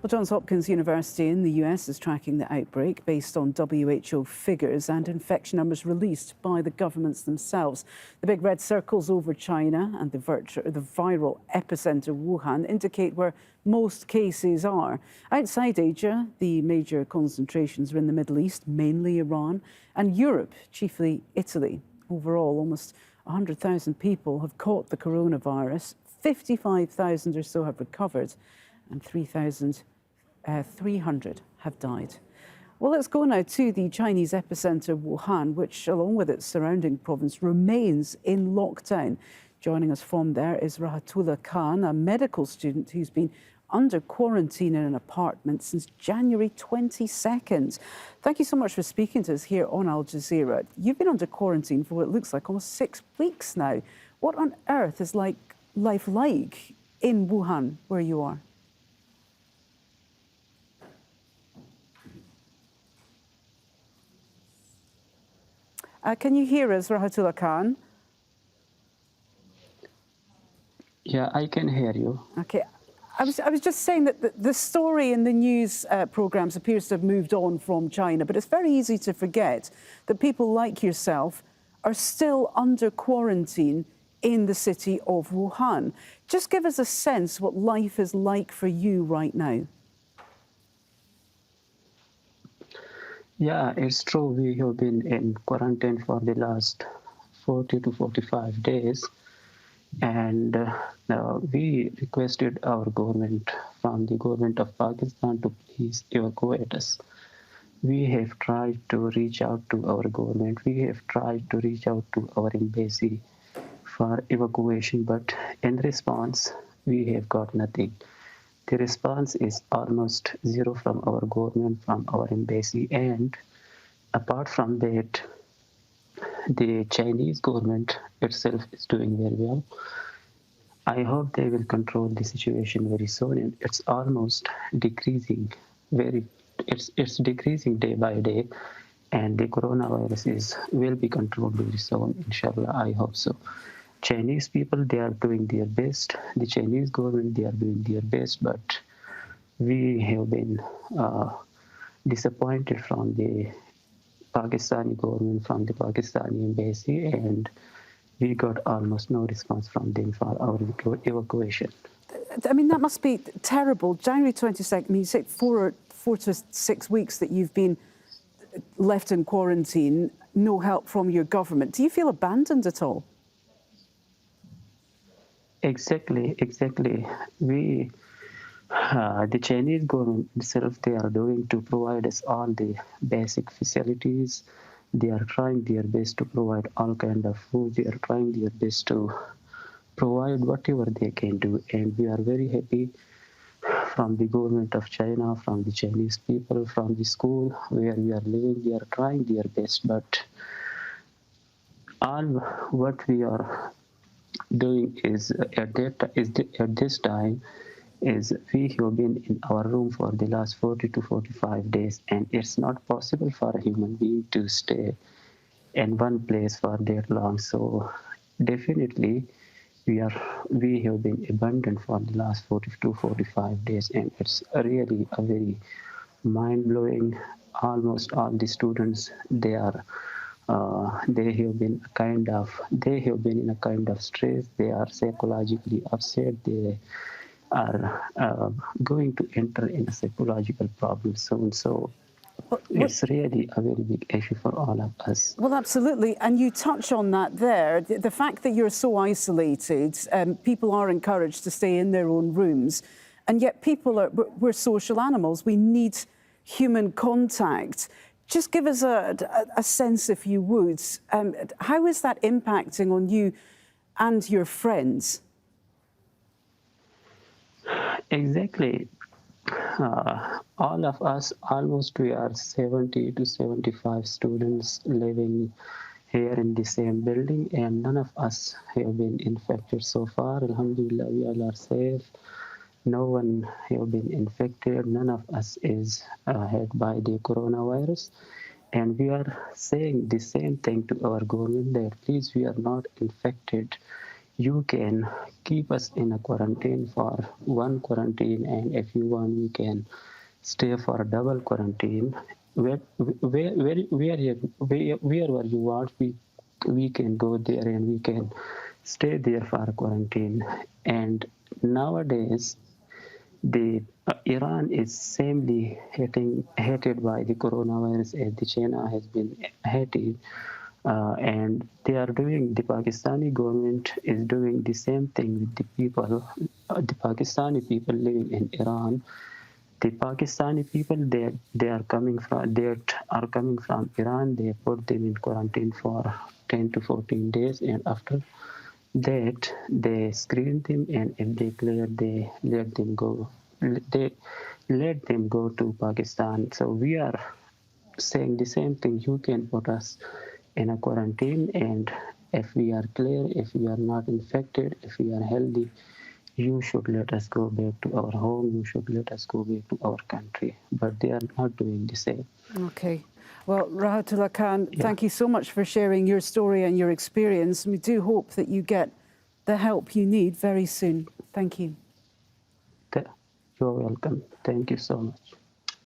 Well, Johns Hopkins University in the US is tracking the outbreak based on WHO figures and infection numbers released by the governments themselves. The big red circles over China and the viral epicenter Wuhan indicate where most cases are. Outside Asia, the major concentrations are in the Middle East, mainly Iran, and Europe, chiefly Italy. Overall, almost 100,000 people have caught the coronavirus, 55,000 or so have recovered, and 3,300 have died. Well, let's go now to the Chinese epicenter Wuhan, which, along with its surrounding province, remains in lockdown. Joining us from there is Rahatullah Khan, a medical student who's been under quarantine in an apartment since January 22nd. Thank you so much for speaking to us here on Al Jazeera. You've been under quarantine for what looks like almost 6 weeks now. What on earth is life like in Wuhan, where you are? Can you hear us, Rahatullah Khan? Yeah, I can hear you. Okay. I was just saying that the story in the news programmes appears to have moved on from China, but it's very easy to forget that people like yourself are still under quarantine in the city of Wuhan. Just give us a sense what life is like for you right now. Yeah, it's true. We have been in quarantine for the last 40 to 45 days. And we requested our government, from the government of Pakistan, to please evacuate us. We have tried to reach out to our government. We have tried to reach out to our embassy for evacuation, but in response, we have got nothing. The response is almost zero from our government, from our embassy, and apart from that, the Chinese government itself is doing very well. I hope they will control the situation very soon, and it's almost decreasing. It's decreasing day by day, and the coronavirus will be controlled very soon. Inshallah, I hope so. Chinese people, they are doing their best. The Chinese government, they are doing their best, but we have been disappointed from the Pakistani government, from the Pakistani embassy, and we got almost no response from them for our evacuation. I mean, that must be terrible. January 22nd, I mean, you say 4 to 6 weeks that you've been left in quarantine, no help from your government. Do you feel abandoned at all? Exactly. The Chinese government itself, they are doing to provide us all the basic facilities. They are trying their best to provide all kind of food. They are trying their best to provide whatever they can do. And we are very happy from the government of China, from the Chinese people, from the school where we are living. They are trying their best, but all what we are doing is at this time is we have been in our room for the last 40 to 45 days, and it's not possible for a human being to stay in one place for that long. So definitely we have been abandoned for the last 40 to 45 days, and it's really a very mind-blowing. Almost all the students, they have been in a kind of stress. They are psychologically upset. They are going to enter in a psychological problem soon. So it's really a very big issue for all of us. Well, absolutely. And you touch on that there. The fact that you're so isolated, people are encouraged to stay in their own rooms. And yet we're social animals. We need human contact. Just give us a sense, if you would. How is that impacting on you and your friends? Exactly. All of us, almost we are 70 to 75 students living here in the same building, and none of us have been infected so far. Alhamdulillah, we all are safe. No one have been infected. None of us is hit by the coronavirus. And we are saying the same thing to our government that please, we are not infected. you can keep us in a quarantine for one quarantine, and if you want, you can stay for a double quarantine. Wherever you want, we can go there and we can stay there for a quarantine. And nowadays, the Iran is samely hated by the coronavirus as the China has been hated, and they are doing. The Pakistani government is doing the same thing with the people, the Pakistani people living in Iran. The Pakistani people they are coming from Iran. They put them in quarantine for 10 to 14 days, and after that they screen them, and if they clear, they let them go. They let them go to Pakistan. So we are saying the same thing. You can put us in a quarantine, and if we are clear, if we are not infected, if we are healthy, you should let us go back to our home. You should let us go back to our country. But they are not doing the same. Okay. Well, Rahatullah Khan, Yeah. thank you so much for sharing your story and your experience. We do hope that you get the help you need very soon. Thank you. You're welcome. Thank you so much.